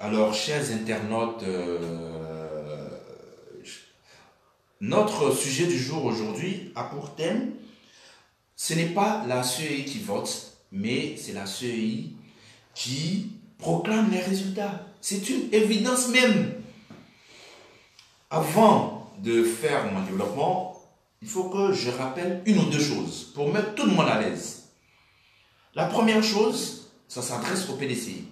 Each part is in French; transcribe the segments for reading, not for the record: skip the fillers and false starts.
Alors, chers internautes, notre sujet du jour aujourd'hui a pour thème, ce n'est pas la CEI qui vote, mais c'est la CEI qui proclame les résultats. C'est une évidence même. Avant de faire mon développement, il faut que je rappelle une ou deux choses pour mettre tout le monde à l'aise. La première chose, ça s'adresse au PDCI.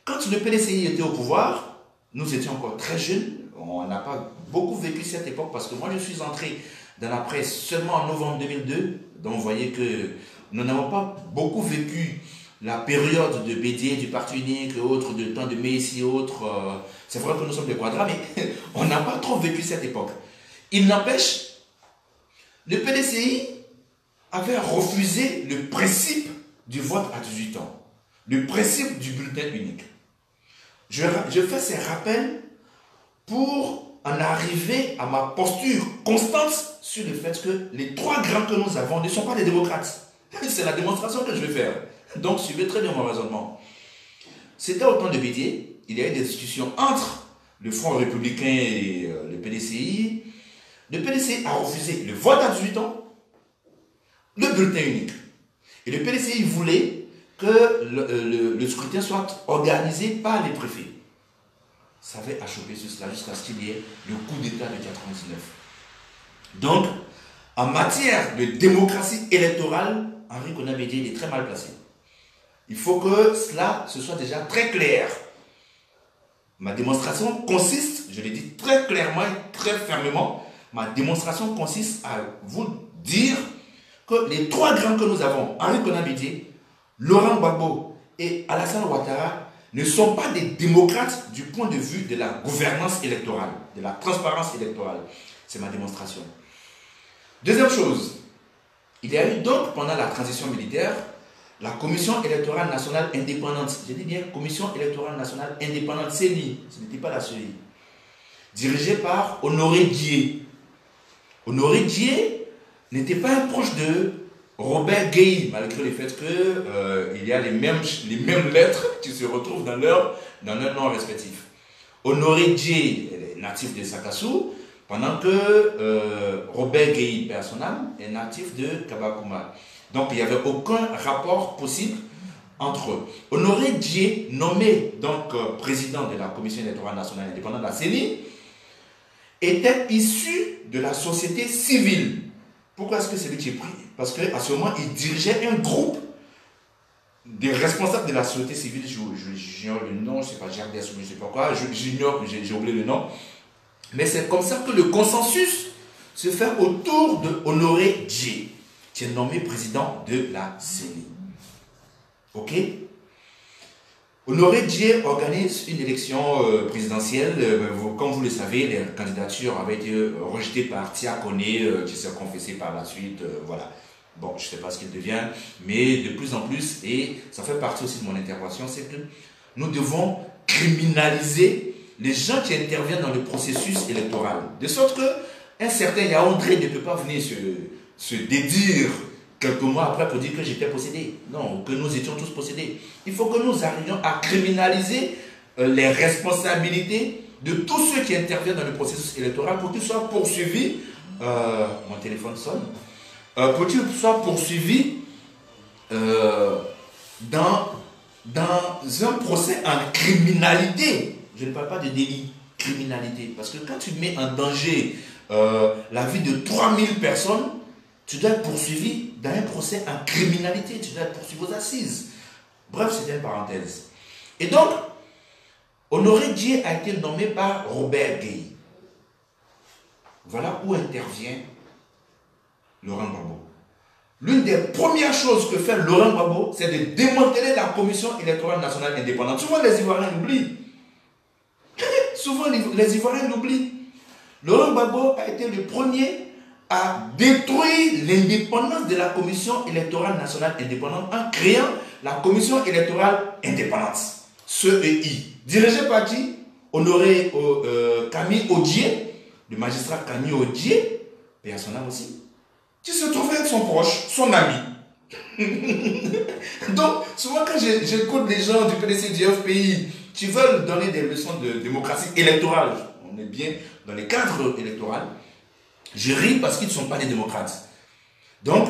Quand le PDCI était au pouvoir, nous étions encore très jeunes, on n'a pas beaucoup vécu cette époque parce que moi je suis entré dans la presse seulement en novembre 2002, donc vous voyez que nous n'avons pas beaucoup vécu la période de BD, du Parti unique et autres, de temps de Messi et autres. C'est vrai que nous sommes des quadras, mais on n'a pas trop vécu cette époque. Il n'empêche, le PDCI avait refusé le principe du vote à 18 ans, le principe du bulletin unique. Je fais ces rappels pour en arriver à ma posture constante sur le fait que les trois grands que nous avons ne sont pas des démocrates. C'est la démonstration que je vais faire. Donc, suivez très bien mon raisonnement. C'était au temps de Bédier, il y a eu des discussions entre le Front républicain et le PDCI. Le PDCI a refusé le vote à 18 ans, le bulletin unique. Et le PDCI voulait que le scrutin soit organisé par les préfets. Ça avait achoppé sur cela jusqu'à ce qu'il y ait le coup d'État de 99. Donc, en matière de démocratie électorale, Henri Konan Bédier est très mal placé. Il faut que cela se soit déjà très clair. Ma démonstration consiste, je l'ai dit très clairement et très fermement, ma démonstration consiste à vous dire que les trois grands que nous avons, Henri Konan Bédier, Laurent Gbagbo et Alassane Ouattara, ne sont pas des démocrates du point de vue de la gouvernance électorale, de la transparence électorale. C'est ma démonstration. Deuxième chose, il y a eu donc pendant la transition militaire, la Commission électorale nationale indépendante, je dis bien Commission électorale nationale indépendante, CENI, ce n'était pas la CEI, dirigée par Honoré Dié. Honoré Dié n'était pas un proche de Robert Gueye, malgré le fait qu'il y a les mêmes lettres qui se retrouvent dans leurs noms respectifs. Honoré Dié est natif de Sakassou, pendant que Robert Gueye, père son âme, est natif de Kabakouma. Donc il n'y avait aucun rapport possible entre eux. Honoré Dié, nommé donc président de la Commission électorale nationale indépendante, la CENI, était issu de la société civile. Pourquoi est-ce que c'est lui qui est pris? Parce qu'à ce moment, il dirigeait un groupe des responsables de la société civile. J'ignore le nom, je ne sais pas, Jacques Dess ou je ne sais pas quoi, j'ignore, j'ai oublié le nom. Mais c'est comme ça que le consensus se fait autour de Honoré Dié, qui est nommé président de la CENI. Ok? Honoré Dié organise une élection présidentielle. Comme vous le savez, les candidatures avaient été rejetées par Tia Koné, qui s'est confessé par la suite. Voilà. Bon, je ne sais pas ce qu'il devient, mais de plus en plus, et ça fait partie aussi de mon intervention, c'est que nous devons criminaliser les gens qui interviennent dans le processus électoral. De sorte qu'un certain Yaoundé ne peut pas venir se dédire quelques mois après pour dire que j'étais possédé. Non, que nous étions tous possédés. Il faut que nous arrivions à criminaliser les responsabilités de tous ceux qui interviennent dans le processus électoral pour qu'ils soient poursuivis. Mon téléphone sonne. Pour qu'ils soient poursuivis dans un procès en criminalité. Je ne parle pas de délit, criminalité. Parce que quand tu mets en danger la vie de 3000 personnes, tu dois être poursuivi dans un procès en criminalité. Tu dois être poursuivi aux assises. Bref, c'était une parenthèse. Et donc, Honoré Dié a été nommé par Robert Gueye. Voilà où intervient Laurent Gbagbo. L'une des premières choses que fait Laurent Gbagbo, c'est de démanteler la Commission électorale nationale indépendante. Souvent, les Ivoiriens l'oublient. Souvent, les Ivoiriens l'oublient. Laurent Gbagbo a été le premier à détruire l'indépendance de la Commission électorale nationale indépendante en créant la Commission électorale indépendante, CEI. Dirigée par qui? Honoré Camille Odier, le magistrat Camille Odier, et à son âme aussi, qui se trouvait avec son proche, son ami. Donc, souvent quand j'écoute les gens du PDC du FPI tu veux donner des leçons de démocratie électorale. On est bien dans les cadres électoraux. Je ris parce qu'ils ne sont pas des démocrates. Donc,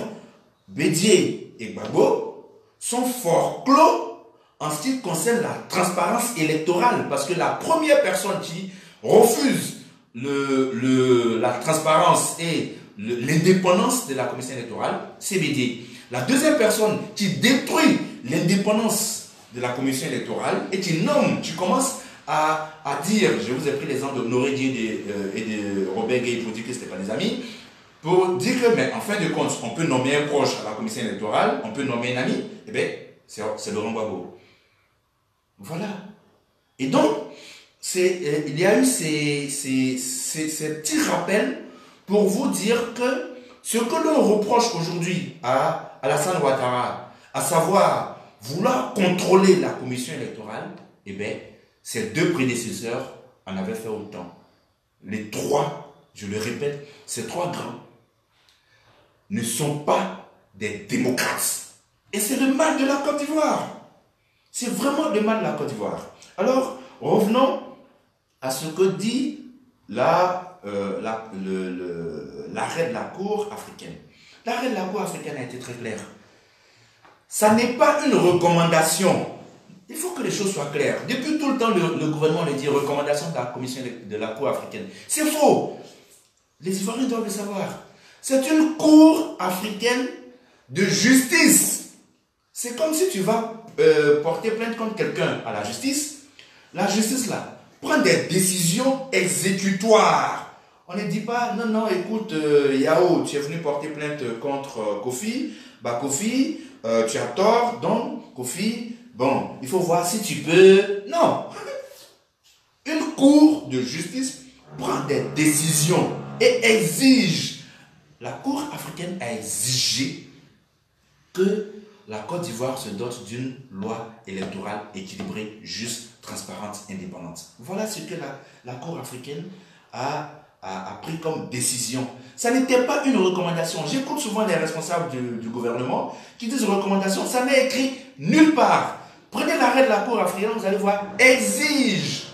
Bédié et Gbagbo sont fort clos en ce qui concerne la transparence électorale. Parce que la première personne qui refuse la transparence et l'indépendance de la commission électorale, c'est Bédié. La deuxième personne qui détruit l'indépendance de la commission électorale et qui nomme, tu commences à dire, je vous ai pris l'exemple de Honoré Dié et de Robert Gay pour dire que ce n'était pas des amis, pour dire que, mais en fin de compte, on peut nommer un proche à la commission électorale, on peut nommer un ami, eh bien, c'est Laurent Gbagbo. Voilà. Et donc, il y a eu ces petits rappels pour vous dire que ce que l'on reproche aujourd'hui à Alassane Ouattara, à savoir vouloir contrôler la commission électorale, eh bien, ses deux prédécesseurs en avaient fait autant. Les trois, je le répète, ces trois grands ne sont pas des démocrates. Et c'est le mal de la Côte d'Ivoire. C'est vraiment le mal de la Côte d'Ivoire. Alors, revenons à ce que dit l'arrêt de la Cour africaine. L'arrêt de la Cour africaine a été très clair. Ça n'est pas une recommandation. Il faut que les choses soient claires. Depuis tout le temps, le gouvernement le dit, recommandation de la commission de la Cour africaine. C'est faux. Les Ivoiriens doivent le savoir. C'est une Cour africaine de justice. C'est comme si tu vas porter plainte contre quelqu'un à la justice. La justice, là, prend des décisions exécutoires. On ne dit pas, non, non, écoute, Yao, tu es venu porter plainte contre Kofi. Bah, Kofi, tu as tort, donc, Kofi, bon, il faut voir si tu peux. Non. Une cour de justice prend des décisions et exige. La Cour africaine a exigé que la Côte d'Ivoire se dote d'une loi électorale équilibrée, juste, transparente, indépendante. Voilà ce que la Cour africaine a pris comme décision. Ça n'était pas une recommandation. J'écoute souvent les responsables du gouvernement qui disent recommandation. Ça n'est écrit nulle part. Prenez l'arrêt de la Cour africaine, vous allez voir, exige.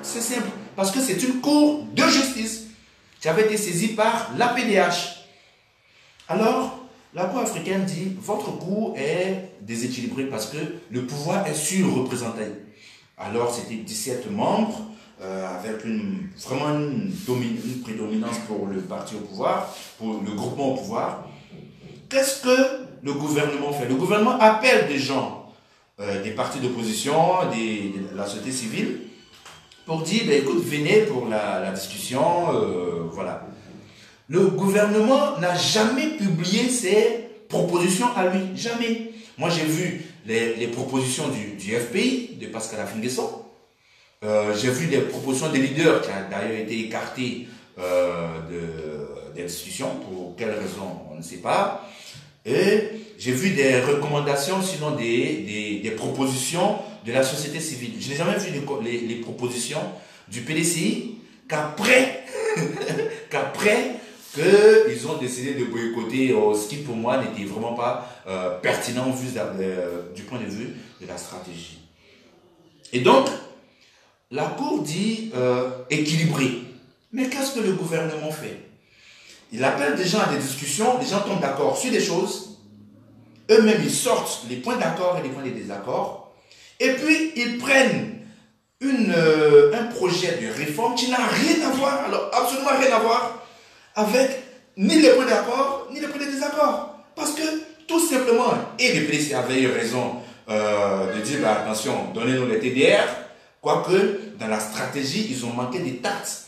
C'est simple. Parce que c'est une cour de justice qui avait été saisie par l'APDH. Alors, la Cour africaine dit, votre cour est déséquilibrée parce que le pouvoir est surreprésenté. Alors, c'était 17 membres, avec vraiment une prédominance pour le parti au pouvoir, pour le groupement au pouvoir. Qu'est-ce que le gouvernement fait? Le gouvernement appelle des gens, des partis d'opposition, de la société civile, pour dire, ben, écoute, venez pour la discussion, voilà. Le gouvernement n'a jamais publié ses propositions à lui, jamais. Moi, j'ai vu les propositions du FPI, de Pascal Affi-N'Guesson. J'ai vu les propositions des leaders qui ont d'ailleurs été écartés des discussions, pour quelles raisons, on ne sait pas. Et j'ai vu des recommandations, sinon des propositions de la société civile. Je n'ai jamais vu les propositions du PDCI qu'après qu'ils ont décidé de boycotter, ce qui pour moi n'était vraiment pas pertinent du point de vue de la stratégie. Et donc, la Cour dit équilibré. Mais qu'est-ce que le gouvernement fait? Il appelle des gens à des discussions, les gens tombent d'accord sur des choses, eux-mêmes ils sortent les points d'accord et les points de désaccord, et puis ils prennent un projet de réforme qui n'a rien à voir, alors absolument rien à voir, avec ni les points d'accord, ni les points de désaccord. Parce que, tout simplement, et le PDC avait eu raison de dire, bah, attention, donnez-nous les TDR, quoique, dans la stratégie, ils ont manqué des taxes.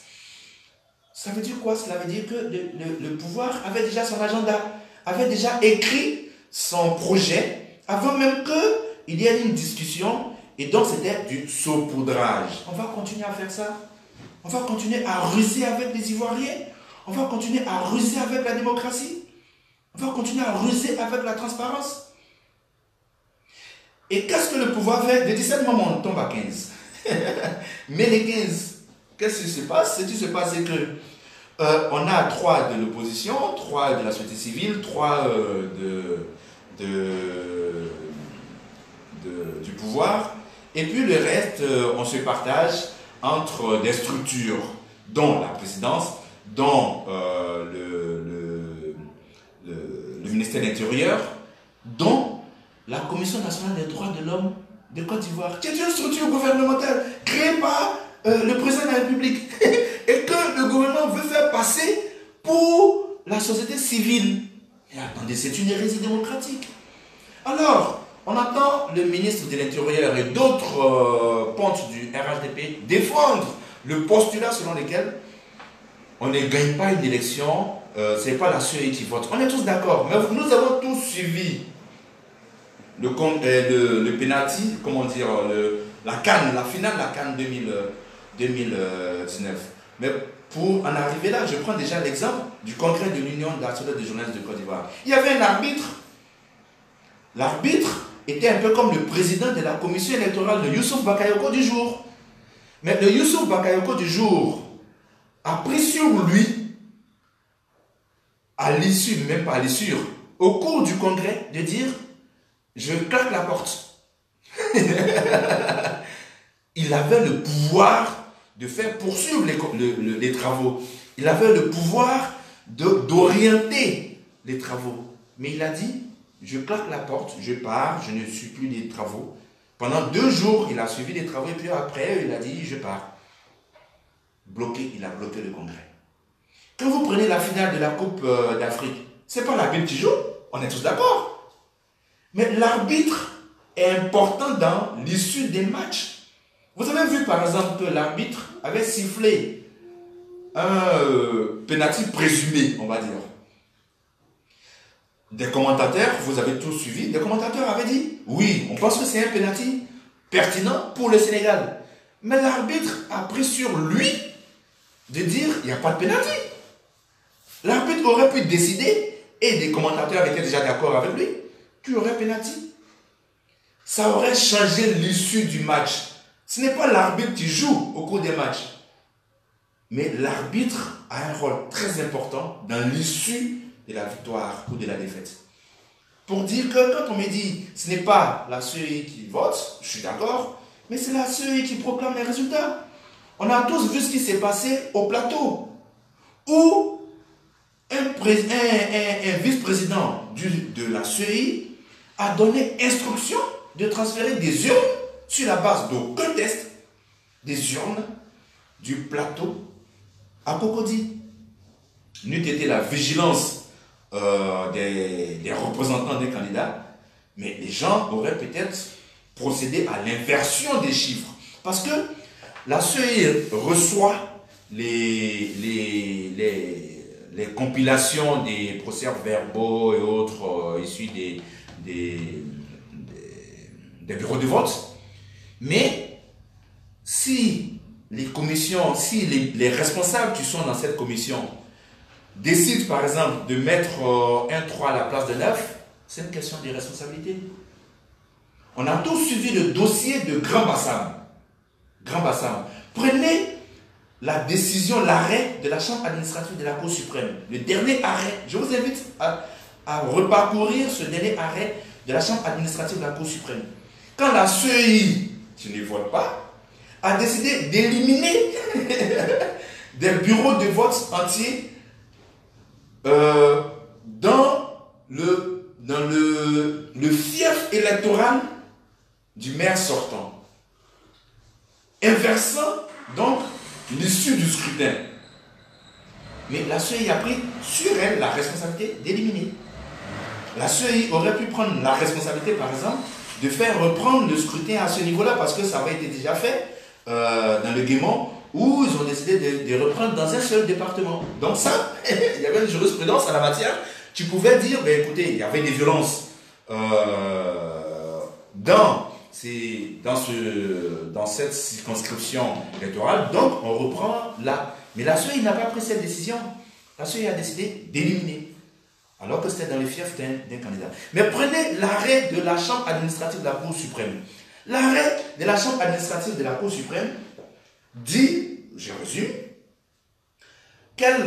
Ça veut dire quoi? Cela veut dire que le pouvoir avait déjà son agenda, avait déjà écrit son projet, avant même qu'il y ait une discussion, et donc c'était du saupoudrage. On va continuer à faire ça. On va continuer à ruser avec les Ivoiriens. On va continuer à ruser avec la démocratie. On va continuer à ruser avec la transparence. Et qu'est-ce que le pouvoir fait? De 17 moments, on tombe à 15. Mais les 15, qu'est-ce qui se passe? Ce qui se passe, c'est que on a 3 de l'opposition, 3 de la société civile, 3 du pouvoir. Et puis le reste, on se partage entre des structures, dont la présidence, dont le ministère de l'Intérieur, dont la Commission nationale des droits de l'homme de Côte d'Ivoire, qui est une structure gouvernementale créée par le président de la République et que le gouvernement veut faire passer pour la société civile. Et attendez, c'est une hérésie démocratique. Alors, on attend le ministre de l'Intérieur et d'autres pontes du RHDP défendre le postulat selon lequel on ne gagne pas une élection, ce n'est pas la CEI qui vote. On est tous d'accord, mais nous avons tous suivi le penalty, comment dire, la CAN, la finale de la CAN 2019. Mais pour en arriver là, je prends déjà l'exemple du congrès de l'Union nationale des journalistes de Côte d'Ivoire. Il y avait un arbitre. L'arbitre était un peu comme le président de la commission électorale, le Youssouf Bakayoko du jour. Mais le Youssouf Bakayoko du jour a pris sur lui, à l'issue, même pas à l'issue, au cours du congrès, de dire « je claque la porte ». Il avait le pouvoir de faire poursuivre les travaux. Il avait le pouvoir d'orienter les travaux. Mais il a dit « je claque la porte, je pars, je ne suis plus des travaux ». Pendant 2 jours, il a suivi les travaux et puis après, il a dit « je pars ». Bloqué, il a bloqué le congrès. Quand vous prenez la finale de la Coupe d'Afrique, ce n'est pas l'arbitre qui joue, on est tous d'accord. Mais l'arbitre est important dans l'issue des matchs. Vous avez vu par exemple que l'arbitre avait sifflé un penalty présumé, on va dire. Des commentateurs, vous avez tous suivi, des commentateurs avaient dit oui, on pense que c'est un penalty pertinent pour le Sénégal. Mais l'arbitre a pris sur lui de dire il n'y a pas de penalty. L'arbitre aurait pu décider, et des commentateurs étaient déjà d'accord avec lui, qu'il y aurait penalty. Ça aurait changé l'issue du match. Ce n'est pas l'arbitre qui joue au cours des matchs. Mais l'arbitre a un rôle très important dans l'issue de la victoire ou de la défaite. Pour dire que quand on me dit ce n'est pas la CEI qui vote, je suis d'accord, mais c'est la CEI qui proclame les résultats. On a tous vu ce qui s'est passé au plateau, où un vice-président de la CEI a donné instruction de transférer des urnes sur la base d'aucun test, des urnes du plateau à Cocody. N'eût été la vigilance des représentants des candidats, mais les gens auraient peut-être procédé à l'inversion des chiffres. Parce que la CEI reçoit les compilations des procès-verbaux et autres issus des bureaux de vote. Mais si les commissions, si les responsables qui sont dans cette commission décident par exemple de mettre un 3 à la place de 9, c'est une question de responsabilité. On a tous suivi le dossier de Grand Bassam. Grand Bassam. Prenez la décision, l'arrêt de la Chambre administrative de la Cour suprême. Le dernier arrêt. Je vous invite à reparcourir ce dernier arrêt de la Chambre administrative de la Cour suprême. Quand la CEI, qui ne vote pas, a décidé d'éliminer des bureaux de vote entiers dans le fief électoral du maire sortant, inversant donc l'issue du scrutin. Mais la CEI a pris sur elle la responsabilité d'éliminer. La CEI aurait pu prendre la responsabilité, par exemple, de faire reprendre le scrutin à ce niveau-là, parce que ça avait été déjà fait dans le Guémont, où ils ont décidé de reprendre dans un seul département. Donc ça, il y avait une jurisprudence en la matière. Tu pouvais dire, ben écoutez, il y avait des violences dans cette circonscription électorale, donc on reprend là. Mais la CEI n'a pas pris cette décision. La CEI a décidé d'éliminer, alors que c'était dans le fief d'un candidat. Mais prenez l'arrêt de la Chambre administrative de la Cour suprême. L'arrêt de la Chambre administrative de la Cour suprême dit, je résume, qu'elle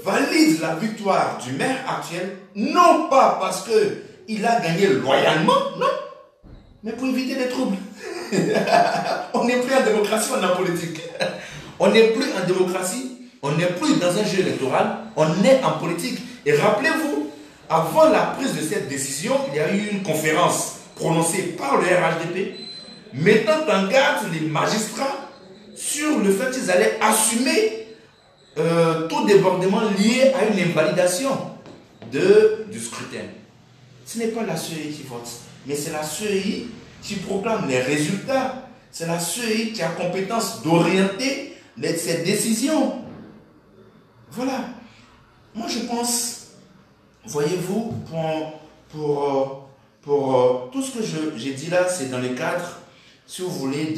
valide la victoire du maire actuel, non pas parce qu'il a gagné loyalement, non, mais pour éviter les troubles. On n'est plus en démocratie, on est en politique. On n'est plus en démocratie, on n'est plus dans un jeu électoral, on est en politique. Et rappelez-vous, avant la prise de cette décision, il y a eu une conférence prononcée par le RHDP mettant en garde les magistrats sur le fait qu'ils allaient assumer tout débordement lié à une invalidation du scrutin. Ce n'est pas la CEI qui vote, mais c'est la CEI qui proclame les résultats. C'est la CEI qui a compétence d'orienter ces décisions. Voilà. Moi, je pense, voyez-vous, pour tout ce que j'ai dit là, c'est dans le cadre, si vous voulez,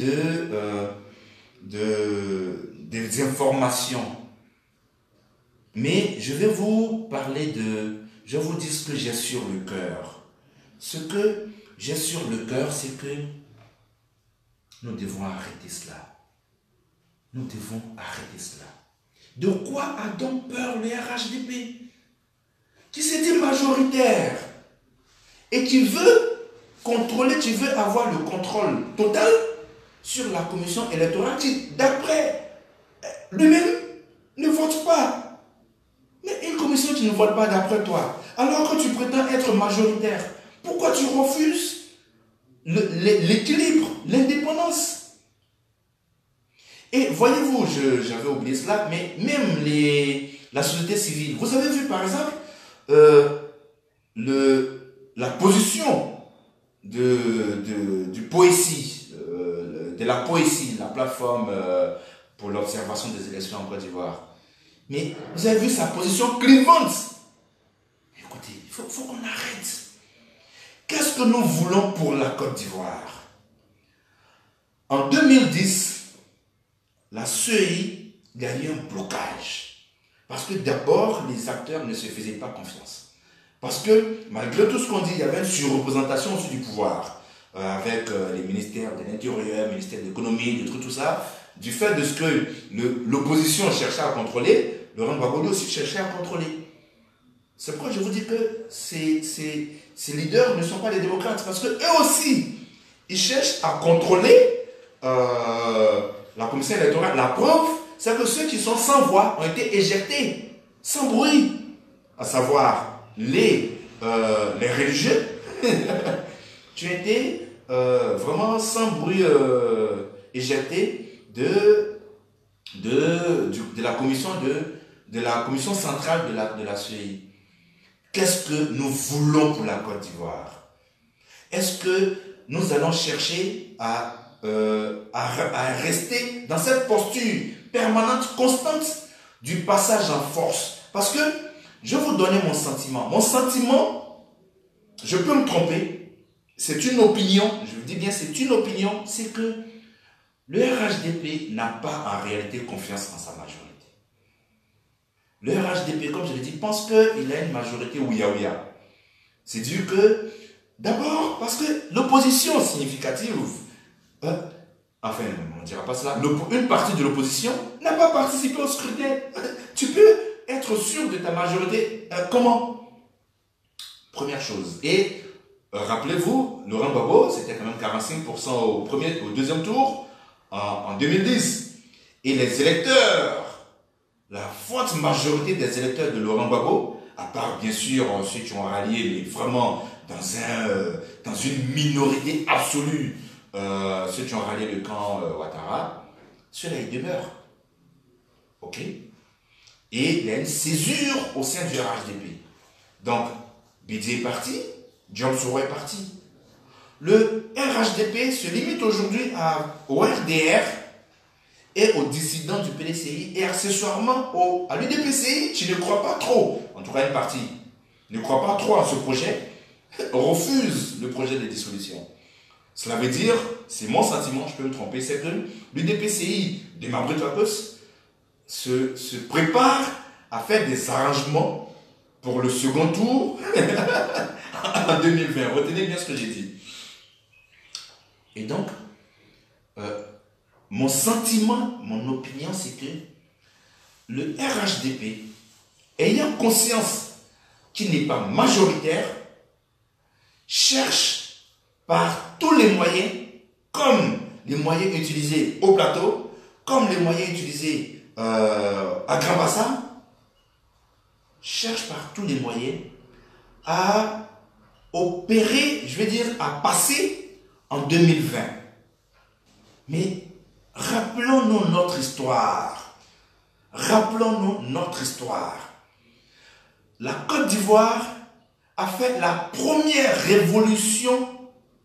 des informations. Mais je vais vous parler je vais vous dire ce que j'ai sur le cœur. Ce que j'ai sur le cœur, c'est que nous devons arrêter cela. Nous devons arrêter cela. De quoi a donc peur le RHDP, qui s'était majoritaire et qui veut contrôler, qui veut avoir le contrôle total sur la commission électorale qui, d'après lui-même, ne vote pas. Mais une commission qui ne vote pas d'après toi, alors que tu prétends être majoritaire, pourquoi tu refuses l'équilibre, l'indépendance? Et voyez-vous, j'avais oublié cela, mais même la société civile, vous avez vu par exemple la position du Poésie, de la Poésie, la plateforme pour l'observation des élections en Côte d'Ivoire. Mais vous avez vu sa position clivante. Écoutez, il faut qu'on arrête. Qu'est-ce que nous voulons pour la Côte d'Ivoire? En 2010, la CEI gagnait un blocage. Parce que d'abord, les acteurs ne se faisaient pas confiance. Parce que malgré tout ce qu'on dit, il y avait une surreprésentation aussi du pouvoir. Avec les ministères de l'Intérieur, le ministère de l'Économie, tout ça. Du fait de ce que l'opposition cherchait à contrôler, Laurent Gbagbo aussi cherchait à contrôler. C'est pourquoi je vous dis que ces leaders ne sont pas des démocrates. Parce qu'eux aussi, ils cherchent à contrôler la commission électorale. La preuve, c'est que ceux qui sont sans voix ont été éjectés, sans bruit. À savoir les religieux, qui ont été vraiment sans bruit éjectés de la commission centrale de la CEI. Qu'est-ce que nous voulons pour la Côte d'Ivoire? Est-ce que nous allons chercher à rester dans cette posture permanente, constante du passage en force? Parce que je vais vous donner mon sentiment. Mon sentiment, je peux me tromper, c'est une opinion, je vous dis bien c'est une opinion, c'est que le RHDP n'a pas en réalité confiance en sa majorité. Le RHDP, comme je l'ai dit, pense qu'il a une majorité ouïa-ouïa. C'est dire que, d'abord, parce que l'opposition significative, enfin, on ne dira pas cela, une partie de l'opposition n'a pas participé au scrutin. Tu peux être sûr de ta majorité. Comment? Première chose. Et rappelez-vous, Laurent Gbagbo, c'était quand même 45% au deuxième tour en 2010. Et les électeurs, la forte majorité des électeurs de Laurent Gbagbo, à part bien sûr ceux qui ont rallié, mais vraiment dans une minorité absolue, ceux qui ont rallié le camp Ouattara, ceux-là ils demeurent. Ok? Et il y a une césure au sein du RHDP. Donc, Bédié est parti, Diom Soro est parti. Le RHDP se limite aujourd'hui au RDR et aux dissidents du PDCI et accessoirement à l'UDPCI qui ne croit pas trop, en tout cas une partie, ne croit pas trop à ce projet, refuse le projet de dissolution. Cela veut dire, c'est mon sentiment, je peux me tromper, c'est que l'UDPCI de Mabrit Wapos se prépare à faire des arrangements pour le second tour en 2020. Retenez bien ce que j'ai dit. Et donc, mon sentiment, mon opinion, c'est que le RHDP, ayant conscience qu'il n'est pas majoritaire, cherche par tous les moyens, comme les moyens utilisés au plateau, comme les moyens utilisés à Grand Bassam, cherche par tous les moyens à opérer, je vais dire, à passer en 2020. Mais rappelons-nous notre histoire. Rappelons-nous notre histoire. La Côte d'Ivoire a fait la première révolution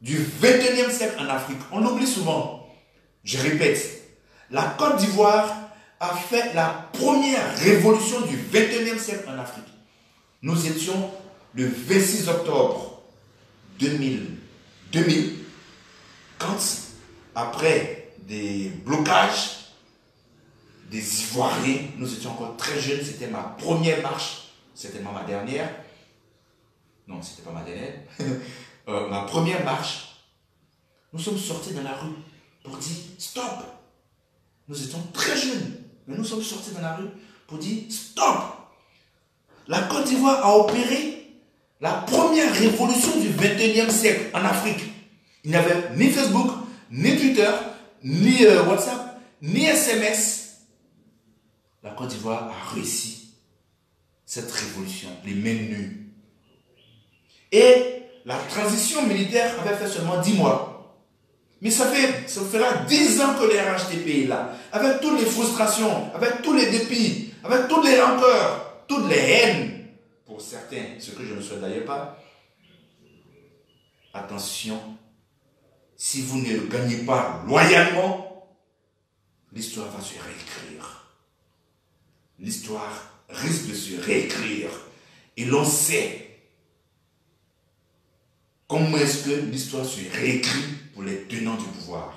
du 21e siècle en Afrique. On l'oublie souvent. Je répète, la Côte d'Ivoire a fait la première révolution du 21e siècle en Afrique. Nous étions le 26 octobre 2000, quand, après des blocages des Ivoiriens, nous étions encore très jeunes, c'était ma première marche, certainement ma dernière. Non, c'était pas ma dernière. Ma première marche, nous sommes sortis dans la rue pour dire stop. Nous étions très jeunes, mais nous sommes sortis dans la rue pour dire stop. La Côte d'Ivoire a opéré la première révolution du 21e siècle en Afrique. Il n'y avait ni Facebook, ni Twitter, ni WhatsApp, ni SMS. La Côte d'Ivoire a réussi cette révolution, les mains nues. Et la transition militaire avait fait seulement 10 mois. Mais ça fera 10 ans que les RHDP est là. Avec toutes les frustrations, avec tous les dépits, avec toutes les rancœurs, toutes les haines. Pour certains, ce que je ne souhaite d'ailleurs pas. Attention, si vous ne le gagnez pas loyalement, l'histoire va se réécrire. L'histoire risque de se réécrire. Et l'on sait comment est-ce que l'histoire se réécrit pour les tenants du pouvoir.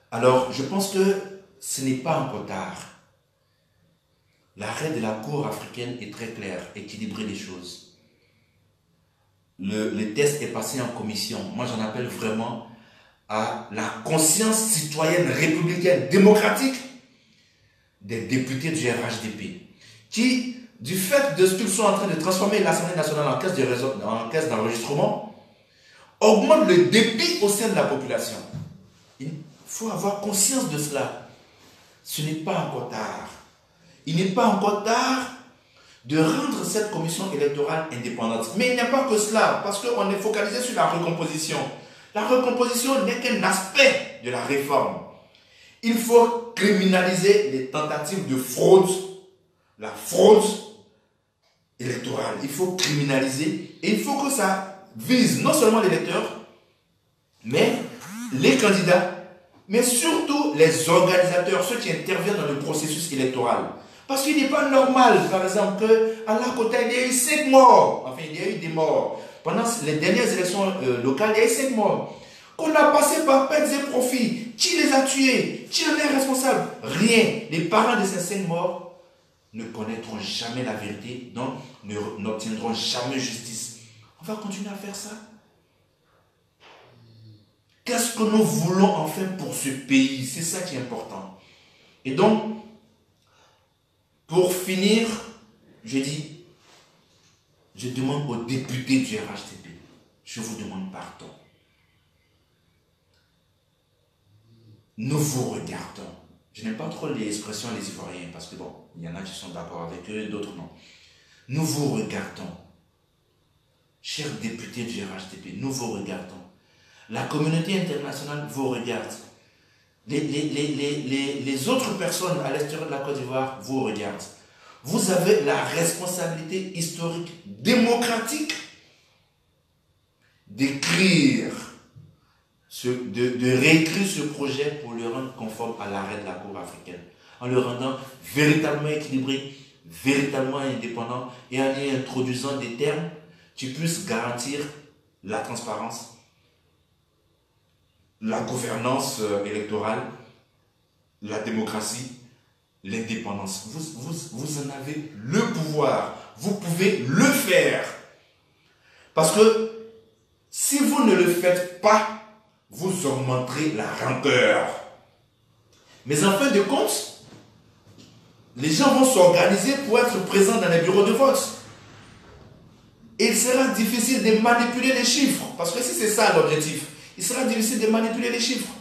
Alors, je pense que ce n'est pas encore tard. L'arrêt de la Cour africaine est très clair, équilibrer les choses. Le test est passé en commission. Moi, j'en appelle vraiment à la conscience citoyenne républicaine, démocratique des députés du RHDP, qui, du fait de ce qu'ils sont en train de transformer l'Assemblée nationale en caisse d'enregistrement, augmentent le dépit au sein de la population. Il faut avoir conscience de cela. Ce n'est pas encore tard. Il n'est pas encore tard de rendre cette commission électorale indépendante. Mais il n'y a pas que cela, parce qu'on est focalisé sur la recomposition. La recomposition n'est qu'un aspect de la réforme. Il faut criminaliser les tentatives de fraude, la fraude électorale. Il faut criminaliser et il faut que ça vise non seulement les électeurs, mais les candidats, mais surtout les organisateurs, ceux qui interviennent dans le processus électoral. Parce qu'il n'est pas normal, par exemple, qu'à la côte, il y a eu 5 morts. Enfin, il y a eu des morts. Pendant les dernières élections locales, il y a eu 5 morts. Qu'on a passé par pertes et profits. Qui les a tués? Qui en est responsable? Rien. Les parents de ces 5 morts ne connaîtront jamais la vérité, donc n'obtiendront jamais justice. On va continuer à faire ça. Qu'est-ce que nous voulons en faire pour ce pays? C'est ça qui est important. Et donc, pour finir, je demande aux députés du RHDP, je vous demande pardon. Nous vous regardons. Je n'aime pas trop les expressions des Ivoiriens, parce que bon, il y en a qui sont d'accord avec eux, d'autres non. Nous vous regardons. Chers députés du RHDP, nous vous regardons. La communauté internationale vous regarde. Les autres personnes à l'extérieur de la Côte d'Ivoire vous regardent. Vous avez la responsabilité historique, démocratique, d'écrire, de réécrire ce projet pour le rendre conforme à l'arrêt de la Cour africaine, en le rendant véritablement équilibré, véritablement indépendant et en y introduisant des termes qui puissent garantir la transparence, la gouvernance électorale, la démocratie, l'indépendance. Vous en avez le pouvoir. Vous pouvez le faire. Parce que si vous ne le faites pas, vous augmenterez la rancœur. Mais en fin de compte, les gens vont s'organiser pour être présents dans les bureaux de vote. Et il sera difficile de manipuler les chiffres. Parce que si c'est ça l'objectif, il sera difficile de manipuler les chiffres.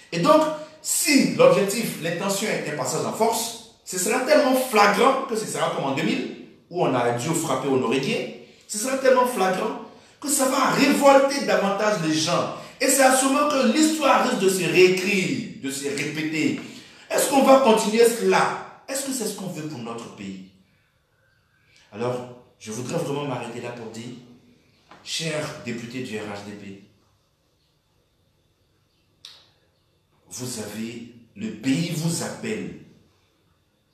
Et donc, si l'objectif, l'intention est un passage en force, ce sera tellement flagrant que ce sera comme en 2000, où on a dû frapper Honoré Gueye, ce sera tellement flagrant que ça va révolter davantage les gens. Et c'est à ce moment que l'histoire risque de se réécrire, de se répéter. Est-ce qu'on va continuer cela? Est-ce que c'est ce qu'on veut pour notre pays? Alors, je voudrais vraiment m'arrêter là pour dire, chers députés du RHDP, vous avez, le pays vous appelle.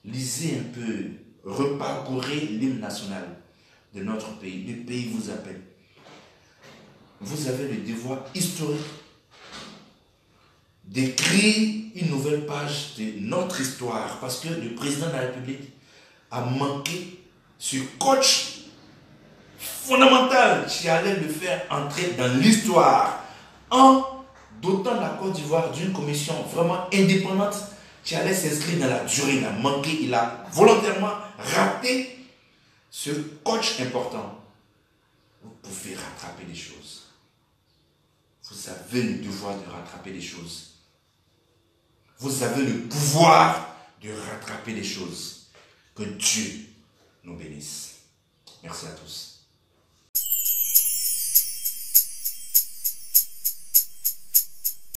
Lisez un peu, reparcourez l'hymne national de notre pays. Le pays vous appelle. Vous avez le devoir historique d'écrire une nouvelle page de notre histoire, parce que le président de la République a manqué ce coach fondamental qui allait le faire entrer dans l'histoire en dotant la Côte d'Ivoire d'une commission vraiment indépendante qui allait s'inscrire dans la durée. Il a manqué, il a volontairement raté ce coach important. Vous pouvez rattraper les choses. Vous avez le devoir de rattraper les choses. Vous avez le pouvoir de rattraper les choses. Que Dieu nous bénisse. Merci à tous.